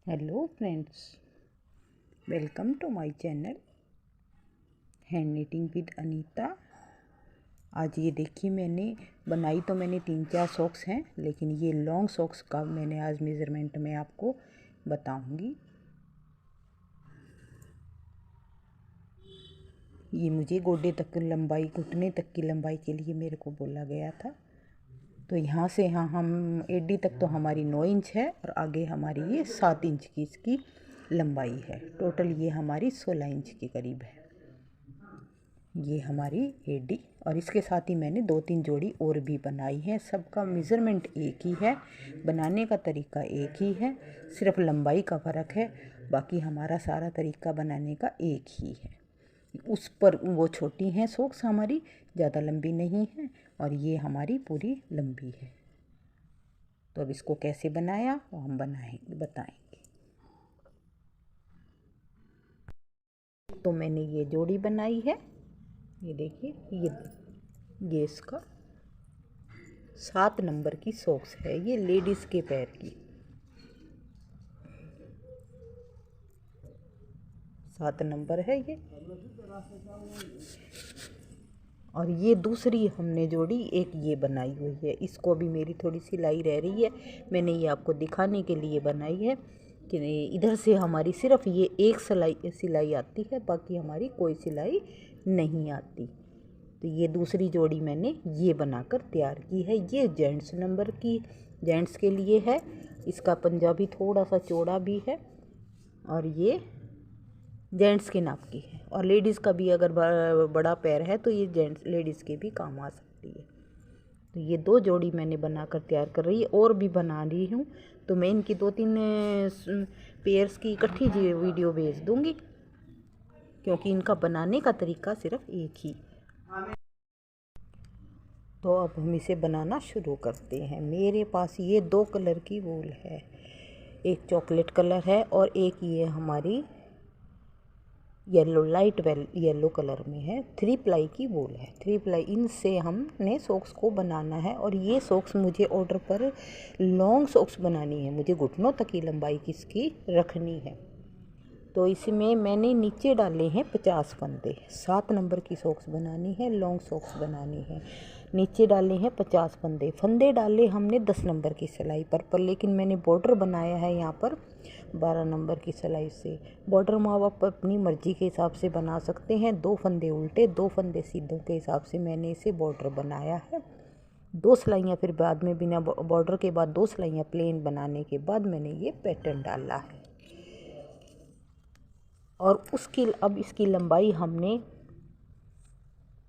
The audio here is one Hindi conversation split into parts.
Hello friends, welcome to my channel hand knitting with Anita. आज ये देखिए मैंने बनाई तो मैंने 3-4 सॉक्स हैं, लेकिन ये लॉन्ग सॉक्स का मैंने आज मेज़रमेंट में आपको बताऊंगी। ये मुझे गोडे तक लंबाई, घुटने तक की लंबाई के लिए मेरे को बोला गया था। तो यहाँ से यहाँ हम एडी तक तो हमारी 9 इंच है और आगे हमारी ये 7 इंच की इसकी लंबाई है। टोटल ये हमारी 16 इंच के करीब है ये हमारी एडी। और इसके साथ ही मैंने 2-3 जोड़ी और भी बनाई है। सबका मेज़रमेंट एक ही है, बनाने का तरीका एक ही है, सिर्फ लंबाई का फ़र्क है। बाकी हमारा सारा तरीका बनाने का एक ही है। उस पर वो छोटी हैं सॉक्स, हमारी ज़्यादा लंबी नहीं है और ये हमारी पूरी लंबी है। तो अब इसको कैसे बनाया वो हम बताएंगे। तो मैंने ये जोड़ी बनाई है, ये देखिए, ये इसका 7 नंबर की सॉक्स है। ये लेडीज़ के पैर की 7 नंबर है ये। और ये दूसरी हमने जोड़ी एक ये बनाई हुई है, इसको भी मेरी थोड़ी सिलाई रह रही है। मैंने ये आपको दिखाने के लिए बनाई है कि इधर से हमारी सिर्फ ये एक सिलाई आती है, बाकी हमारी कोई सिलाई नहीं आती। तो ये दूसरी जोड़ी मैंने ये बनाकर तैयार की है। ये जेंट्स के लिए है। इसका पंजाबी थोड़ा सा चौड़ा भी है और ये जेंट्स के नाप की है। और लेडीज़ का भी अगर बड़ा पैर है तो ये लेडीज़ के भी काम आ सकती है। तो ये 2 जोड़ी मैंने बनाकर तैयार कर रही है, और भी बना रही हूँ। तो मैं इनकी 2-3 पेयर्स की इकट्ठी वीडियो भेज दूँगी, क्योंकि इनका बनाने का तरीका सिर्फ एक ही। तो अब हम इसे बनाना शुरू करते हैं। मेरे पास ये 2 कलर की वूल है, एक चॉकलेट कलर है और एक ये हमारी लाइट येलो कलर में है। 3 प्लाई की वूल है, 3 प्लाई। इनसे हमने सॉक्स को बनाना है। और ये सॉक्स मुझे ऑर्डर पर लॉन्ग सॉक्स बनानी है, मुझे घुटनों तक की लंबाई किसकी रखनी है। तो इसमें मैंने नीचे डाले हैं 50 फंदे। 7 नंबर की सॉक्स बनानी है, लॉन्ग सॉक्स बनानी है। नीचे डाले हैं 50 फंदे डाले हमने 10 नंबर की सिलाई पर लेकिन मैंने बॉर्डर बनाया है यहाँ पर 12 नंबर की सिलाई से। बॉर्डर आप अपनी मर्जी के हिसाब से बना सकते हैं। 2 फंदे उल्टे, 2 फंदे सीधों के हिसाब से मैंने इसे बॉर्डर बनाया है। 2 सिलाइयाँ फिर बाद में बिना बॉर्डर के बाद 2 सिलाइयाँ प्लेन बनाने के बाद मैंने ये पैटर्न डाला है। और अब इसकी लंबाई हमने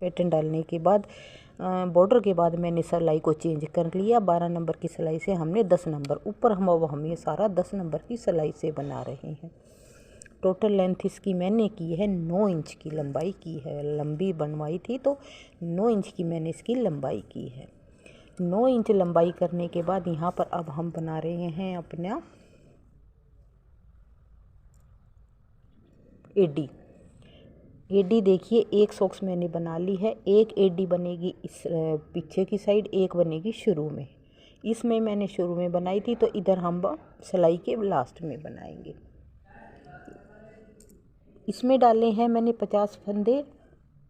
पैटर्न डालने के बाद बॉर्डर के बाद मैंने सिलाई को चेंज कर लिया। 12 नंबर की सिलाई से हमने 10 नंबर ऊपर हम ये सारा 10 नंबर की सिलाई से बना रहे हैं। टोटल लेंथ इसकी मैंने की है 9 इंच की लंबाई की है। लंबी बनवाई थी तो 9 इंच की मैंने इसकी लंबाई की है। 9 इंच लंबाई करने के बाद यहाँ पर अब हम बना रहे हैं अपना एडी। देखिए, एक सॉक्स मैंने बना ली है। एक एडी बनेगी इस पीछे की साइड, एक बनेगी शुरू में। इसमें मैंने शुरू में बनाई थी, तो इधर हम सिलाई के लास्ट में बनाएंगे। इसमें डाले हैं मैंने 50 फंदे,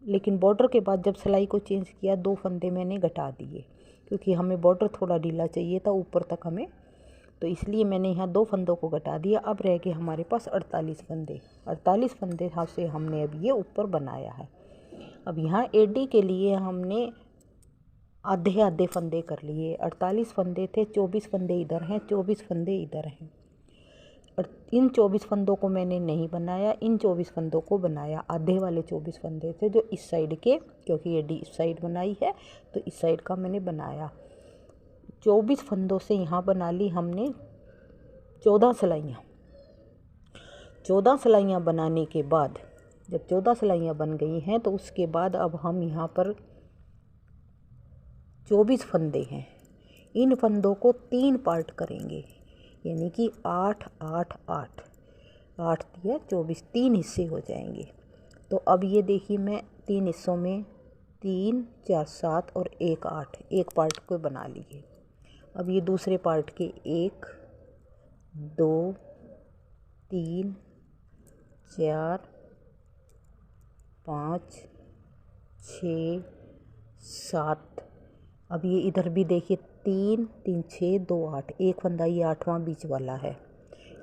लेकिन बॉर्डर के बाद जब सिलाई को चेंज किया 2 फंदे मैंने घटा दिए, क्योंकि हमें बॉर्डर थोड़ा ढीला चाहिए था ऊपर तक हमें। तो इसलिए मैंने यहाँ 2 फंदों को घटा दिया। अब रह गए हमारे पास 48 फंदे। 48 फंदे से हमने अब ये ऊपर बनाया है। अब यहाँ एडी के लिए हमने आधे आधे फंदे कर लिए। 48 फंदे थे, 24 फंदे इधर हैं, 24 फंदे इधर हैं। और इन 24 फंदों को मैंने नहीं बनाया, इन 24 फंदों को बनाया। आधे वाले 24 फंदे थे जो इस साइड के, क्योंकि एडी इस साइड बनाई है तो इस साइड का मैंने बनाया। 24 फंदों से यहाँ बना ली हमने 14 सिलाइयाँ। 14 सिलाइयाँ बनाने के बाद, जब 14 सिलाइयाँ बन गई हैं तो उसके बाद अब हम यहाँ पर 24 फंदे हैं, इन फंदों को 3 पार्ट करेंगे, यानी कि 8 8 8 8 दिया 24, 3 हिस्से हो जाएंगे। तो अब ये देखिए, मैं 3 हिस्सों में 3 4 7 और 1 8, एक पार्ट को बना लिए। अब ये दूसरे पार्ट के 1 2 3 4 5 6 7। अब ये इधर भी देखिए 3 3 6 2 8, एक फंदा ये 8वां बीच वाला है।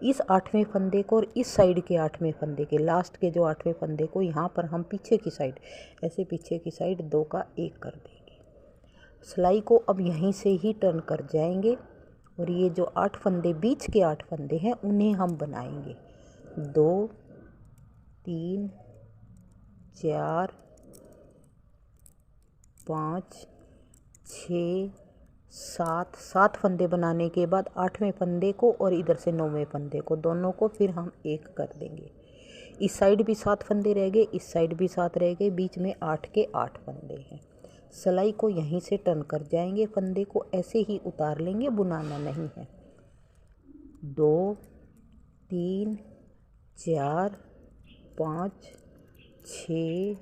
इस 8वें फंदे को और इस साइड के 8वें फंदे के लास्ट के जो 8वें फंदे को यहाँ पर हम पीछे की साइड, ऐसे पीछे की साइड 2 का 1 कर देंगे। सिलाई को अब यहीं से ही टर्न कर जाएंगे और ये जो 8 फंदे बीच के 8 फंदे हैं उन्हें हम बनाएंगे। 2 3 4 5 6 7, 7 फंदे बनाने के बाद 8वें फंदे को और इधर से 9वें फंदे को दोनों को फिर हम 1 कर देंगे। इस साइड भी 7 फंदे रह गए, इस साइड भी 7 रह गए, बीच में 8 के 8 फंदे हैं। सिलाई को यहीं से टर्न कर जाएंगे, फंदे को ऐसे ही उतार लेंगे, बुनाना नहीं है। 2 3 4 5 6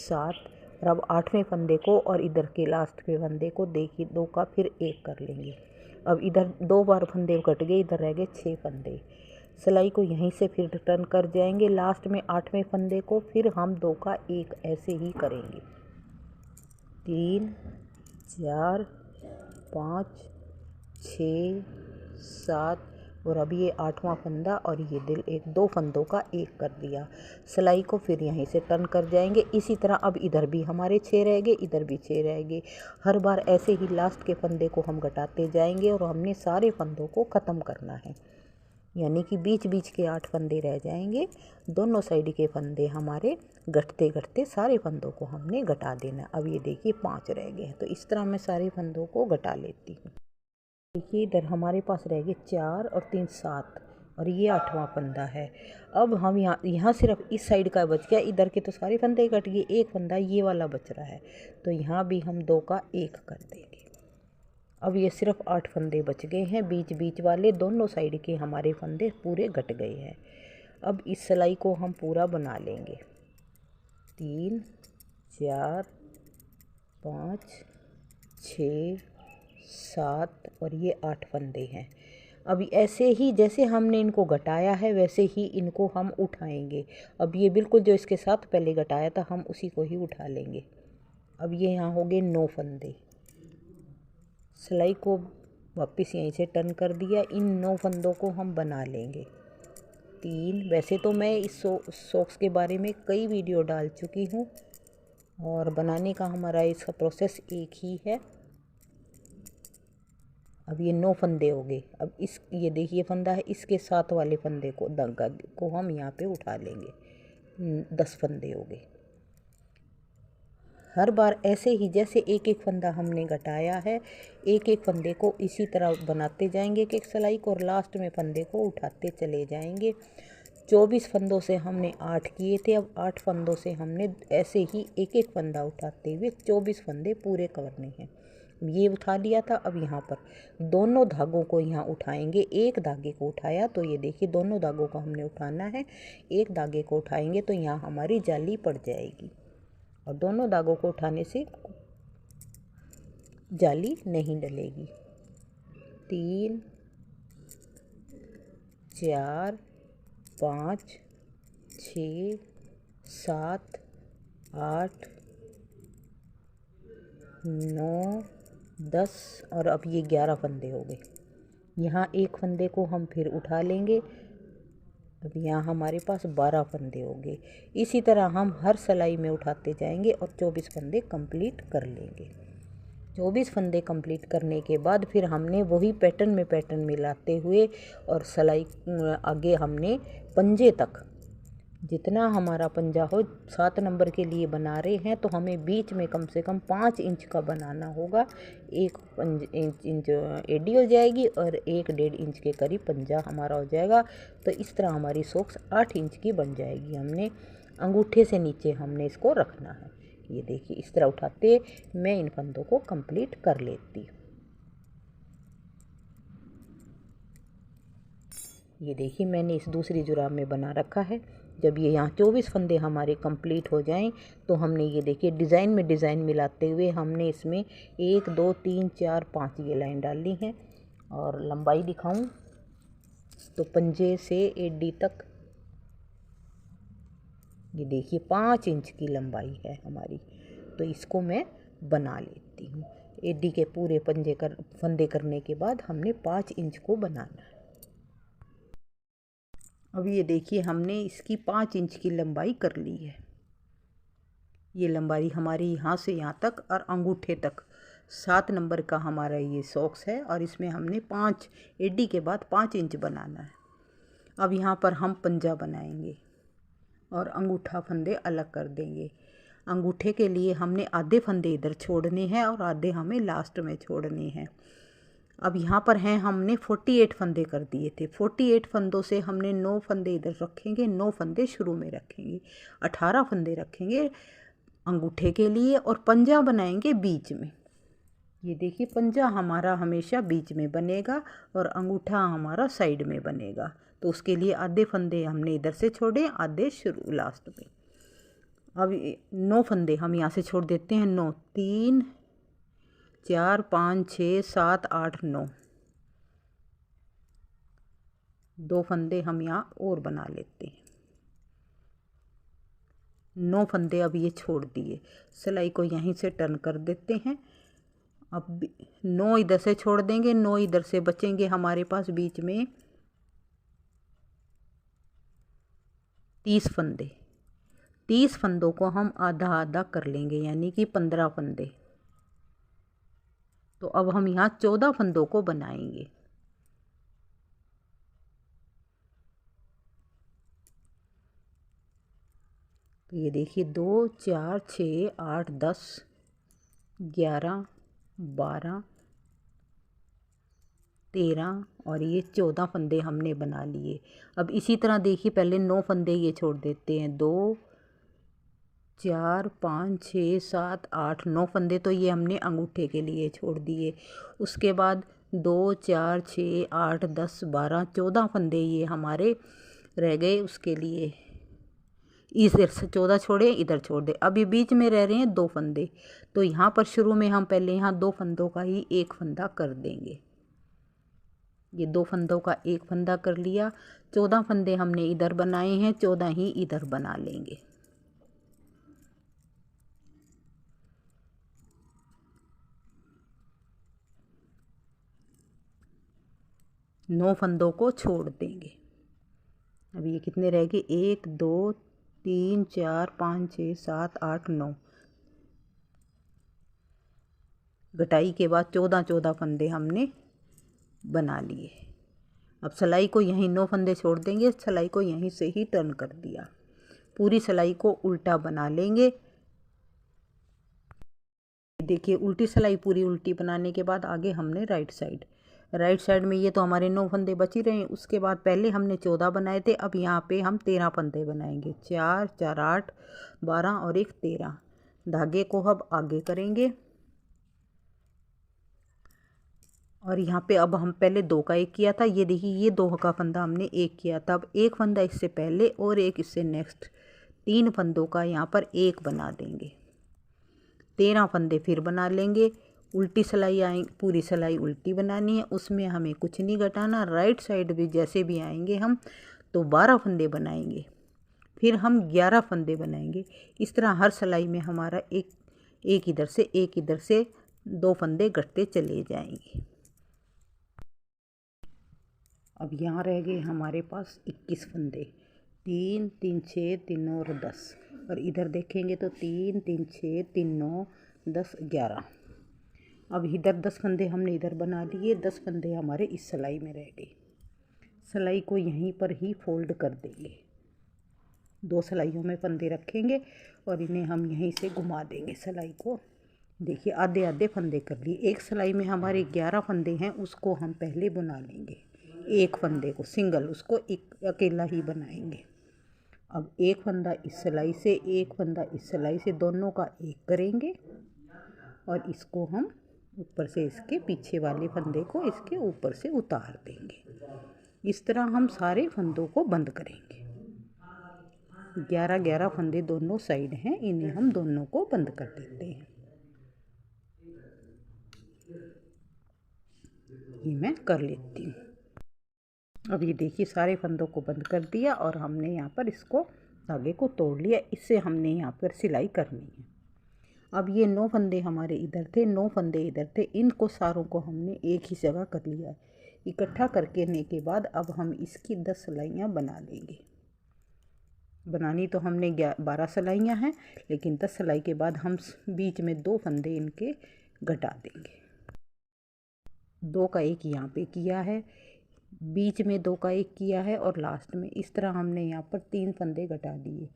7 और अब 8वें फंदे को और इधर के लास्ट के फंदे को देखिए 2 का फिर 1 कर लेंगे। अब इधर 2 बार फंदे कट गए, इधर रह गए 6 फंदे। सिलाई को यहीं से फिर टर्न कर जाएंगे, लास्ट में 8वें फंदे को फिर हम 2 का 1 ऐसे ही करेंगे। 3 4 5 6 7 और अब ये 8वां फंदा और ये दिल, एक 2 फंदों का 1 कर दिया। सिलाई को फिर यहीं से टर्न कर जाएंगे। इसी तरह अब इधर भी हमारे 6 रह गए, इधर भी 6 रह गए। हर बार ऐसे ही लास्ट के फंदे को हम घटाते जाएंगे और हमने सारे फंदों को ख़त्म करना है, यानी कि बीच बीच के 8 फंदे रह जाएंगे। दोनों साइड के फंदे हमारे घटते घटते सारे फंदों को हमने घटा देना। अब ये देखिए 5 रह गए हैं, तो इस तरह मैं सारे फंदों को घटा लेती हूँ। देखिए इधर हमारे पास रह गए 4 और 3 7 और ये 8वां फंदा है। अब हम यहाँ सिर्फ इस साइड का बच गया, इधर के तो सारे फंदे कट गए, एक फंदा ये वाला बच रहा है, तो यहाँ भी हम 2 का 1 कर देंगे। अब ये सिर्फ 8 फंदे बच गए हैं, बीच बीच वाले दोनों साइड के हमारे फंदे पूरे घट गए हैं। अब इस सिलाई को हम पूरा बना लेंगे। 3 4 5 6 7 और ये 8 फंदे हैं। अब ऐसे ही जैसे हमने इनको घटाया है वैसे ही इनको हम उठाएंगे। अब ये बिल्कुल जो इसके साथ पहले घटाया था हम उसी को ही उठा लेंगे। अब ये यहाँ हो गए 9 फंदे। सिलाई को वापस यहीं से टर्न कर दिया, इन 9 फंदों को हम बना लेंगे। 3, वैसे तो मैं इस सॉक्स के बारे में कई वीडियो डाल चुकी हूँ और बनाने का हमारा इसका प्रोसेस एक ही है। अब ये 9 फंदे हो गए। अब ये देखिए फंदा है, इसके साथ वाले फंदे को धागा को हम यहाँ पे उठा लेंगे। 10 फंदे हो गए। हर बार ऐसे ही जैसे एक एक फंदा हमने घटाया है, एक एक फंदे को इसी तरह बनाते जाएंगे एक एक सिलाई को और लास्ट में फंदे को उठाते चले जाएंगे। 24 फंदों से हमने 8 किए थे, अब 8 फंदों से हमने ऐसे ही एक एक फंदा उठाते हुए 24 फंदे पूरे करने हैं। ये उठा लिया था। अब यहाँ पर दोनों धागों को यहाँ उठाएंगे। एक धागे को उठाया तो ये देखिए दोनों धागों को हमने उठाना है। एक धागे को उठाएंगे तो यहाँ हमारी जाली पड़ जाएगी और दोनों धागों को उठाने से जाली नहीं डलेगी। 3 4 5 6 7 8 9 10 और अब ये 11 फंदे हो गए। यहाँ एक फंदे को हम फिर उठा लेंगे। अब यहाँ हमारे पास 12 फंदे हो गए। इसी तरह हम हर सिलाई में उठाते जाएंगे और 24 फंदे कंप्लीट कर लेंगे। 24 फंदे कंप्लीट करने के बाद फिर हमने वही पैटर्न मिलाते हुए और सिलाई आगे हमने पंजे तक, जितना हमारा पंजा हो 7 नंबर के लिए बना रहे हैं तो हमें बीच में कम से कम 5 इंच का बनाना होगा। 1 इंच एडी हो जाएगी और 1-1.5 इंच के करीब पंजा हमारा हो जाएगा। तो इस तरह हमारी सॉक्स 8 इंच की बन जाएगी। हमने अंगूठे से नीचे हमने इसको रखना है। ये देखिए इस तरह उठाते मैं इन फंदों को कंप्लीट कर लेती हूँ। ये देखिए मैंने इस दूसरी जुराब में बना रखा है। जब ये यहाँ 24 फंदे हमारे कंप्लीट हो जाएं तो हमने ये देखिए डिज़ाइन में डिज़ाइन मिलाते हुए हमने इसमें 1 2 3 4 5 ये लाइन डाली हैं। और लंबाई दिखाऊं तो पंजे से एडी तक ये देखिए 5 इंच की लंबाई है हमारी। तो इसको मैं बना लेती हूँ। एडी के पूरे फंदे करने के बाद हमने 5 इंच को बनाना है। अब ये देखिए हमने इसकी 5 इंच की लंबाई कर ली है। ये लंबाई हमारी यहाँ से यहाँ तक और अंगूठे तक 7 नंबर का हमारा ये सॉक्स है और इसमें हमने 5 एडी के बाद 5 इंच बनाना है। अब यहाँ पर हम पंजा बनाएंगे और अंगूठा फंदे अलग कर देंगे। अंगूठे के लिए हमने आधे फंदे इधर छोड़ने हैं और आधे हमें लास्ट में छोड़ने हैं। अब यहाँ पर हैं हमने 48 फंदे कर दिए थे। 48 फंदों से हमने 9 फंदे इधर रखेंगे, 9 फंदे शुरू में रखेंगे, 18 फंदे रखेंगे अंगूठे के लिए और पंजा बनाएंगे बीच में। ये देखिए पंजा हमारा हमेशा बीच में बनेगा और अंगूठा हमारा साइड में बनेगा। तो उसके लिए आधे फंदे हमने इधर से छोड़े, आधे शुरू लास्ट में। अब 9 फंदे हम यहाँ से छोड़ देते हैं। 9 3 4 5 6 7 8 9 2 फंदे हम यहाँ और बना लेते हैं। 9 फंदे अब ये छोड़ दिए। सिलाई को यहीं से टर्न कर देते हैं। अब 9 इधर से छोड़ देंगे, 9 इधर से बचेंगे हमारे पास बीच में 30 फंदे। 30 फंदों को हम आधा आधा कर लेंगे यानी कि 15 फंदे। तो अब हम यहाँ 14 फंदों को बनाएंगे। तो ये देखिए 2 4 6 8 10 11 12 13 और ये 14 फंदे हमने बना लिए। अब इसी तरह देखिए पहले 9 फंदे ये छोड़ देते हैं। 2 4 5 6 7 8 9 फंदे तो ये हमने अंगूठे के लिए छोड़ दिए। उसके बाद 2 4 6 8 10 12 14 फंदे ये हमारे रह गए। उसके लिए इधर से 14 छोड़े, इधर छोड़ दे। अब ये बीच में रह रहे हैं 2 फंदे। तो यहाँ पर शुरू में हम पहले यहाँ 2 फंदों का ही एक फंदा कर देंगे। ये 2 फंदों का एक फंदा कर लिया। 14 फंदे हमने इधर बनाए हैं, 14 ही इधर बना लेंगे। नौ फंदों को छोड़ देंगे। अब ये कितने रह गए? 1 2 3 4 5 6 7 8 9। घटाई के बाद 14 फंदे हमने बना लिए। अब सिलाई को यहीं 9 फंदे छोड़ देंगे। सिलाई को यहीं से ही टर्न कर दिया। पूरी सिलाई को उल्टा बना लेंगे। देखिए उल्टी सिलाई पूरी उल्टी बनाने के बाद आगे हमने राइट साइड में ये तो हमारे 9 फंदे बच ही रहे हैं। उसके बाद पहले हमने 14 बनाए थे। अब यहाँ पे हम 13 फंदे बनाएंगे। 4 4 8 12 और 1 13। धागे को अब आगे करेंगे और यहाँ पे अब हम पहले 2 का एक किया था। ये देखिए ये 2 का फंदा हमने एक किया था। अब एक फंदा इससे पहले और एक इससे नेक्स्ट, 3 फंदों का यहाँ पर एक बना देंगे। 13 फंदे फिर बना लेंगे। उल्टी सिलाई आएंगे, पूरी सिलाई उल्टी बनानी है, उसमें हमें कुछ नहीं घटाना। राइट साइड भी जैसे भी आएंगे हम तो 12 फंदे बनाएंगे। फिर हम 11 फंदे बनाएंगे। इस तरह हर सिलाई में हमारा एक इधर से 2 फंदे घटते चले जाएंगे। अब यहाँ रह गए हमारे पास 21 फंदे। 3 3 6 3 9 और 10। और इधर देखेंगे तो 3 3 6 3 9 10 11। अब इधर 10 फंदे हमने इधर बना लिए। 10 फंदे हमारे इस सिलाई में रह गए। सिलाई को यहीं पर ही फोल्ड कर देंगे। 2 सिलाइयों में फंदे रखेंगे और इन्हें हम यहीं से घुमा देंगे सिलाई को। देखिए आधे आधे फंदे कर लिए। एक सिलाई में हमारे 11 फंदे हैं, उसको हम पहले बुना लेंगे। एक फंदे को सिंगल, उसको एक अकेला ही बनाएंगे। अब एक फंदा इस सिलाई से, एक फंदा इस सिलाई से, दोनों का एक करेंगे और इसको हम ऊपर से इसके पीछे वाले फंदे को इसके ऊपर से उतार देंगे। इस तरह हम सारे फंदों को बंद करेंगे। 11 फंदे दोनों साइड हैं, इन्हें हम दोनों को बंद कर देते हैं। ये मैं कर लेती हूँ। अब ये देखिए सारे फंदों को बंद कर दिया और हमने यहाँ पर इसको धागे को तोड़ लिया। इससे हमने यहाँ पर सिलाई करनी है। अब ये 9 फंदे हमारे इधर थे, 9 फंदे इधर थे, इनको सारों को हमने एक ही जगह कर लिया है। इकट्ठा करने के बाद अब हम इसकी 10 सिलाइयाँ बना लेंगे। बनानी तो हमने 12 सिलाइयाँ हैं, लेकिन 10 सिलाई के बाद हम बीच में 2 फंदे इनके घटा देंगे। 2 का एक यहाँ पे किया है, बीच में 2 का एक किया है और लास्ट में इस तरह हमने यहाँ पर 3 फंदे घटा दिए।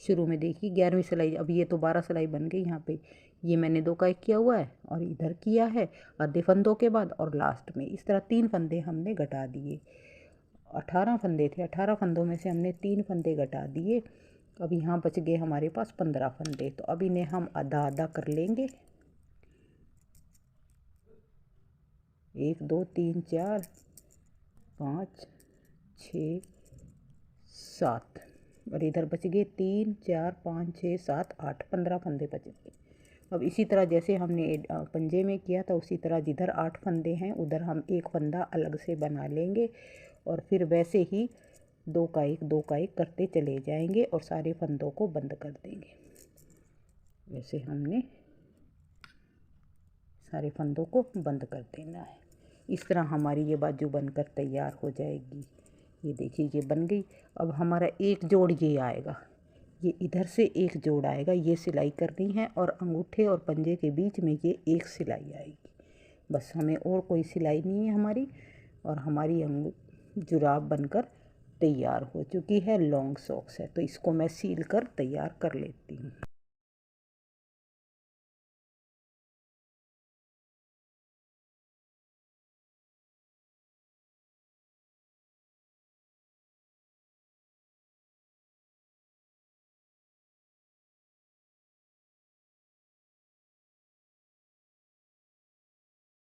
शुरू में देखिए 11वीं सिलाई, अब ये तो 12 सिलाई बन गई। यहाँ पे ये मैंने 2 का एक किया हुआ है और इधर किया है आधे फंदों के बाद, और लास्ट में इस तरह 3 फंदे हमने घटा दिए। 18 फंदे थे, 18 फंदों में से हमने 3 फंदे घटा दिए। अब यहाँ बच गए हमारे पास 15 फंदे। तो अब इन्हें हम आधा आधा कर लेंगे। 1 2 3 4 5 6 7 और इधर बच गए 3 4 5 6 7 8 15 फंदे बच गए। अब इसी तरह जैसे हमने पंजे में किया था उसी तरह जिधर 8 फंदे हैं उधर हम एक फंदा अलग से बना लेंगे और फिर वैसे ही 2 का एक करते चले जाएंगे और सारे फंदों को बंद कर देंगे। वैसे हमने सारे फंदों को बंद कर देना है। इस तरह हमारी ये बाजू बनकर तैयार हो जाएगी। ये देखिए ये बन गई। अब हमारा एक जोड़ ये आएगा, ये इधर से एक जोड़ आएगा, ये सिलाई करनी है और अंगूठे और पंजे के बीच में ये एक सिलाई आएगी। बस हमें और कोई सिलाई नहीं है हमारी, और हमारी जुराब बनकर तैयार हो चुकी है। लॉन्ग सॉक्स है, तो इसको मैं सील कर तैयार कर लेती हूँ।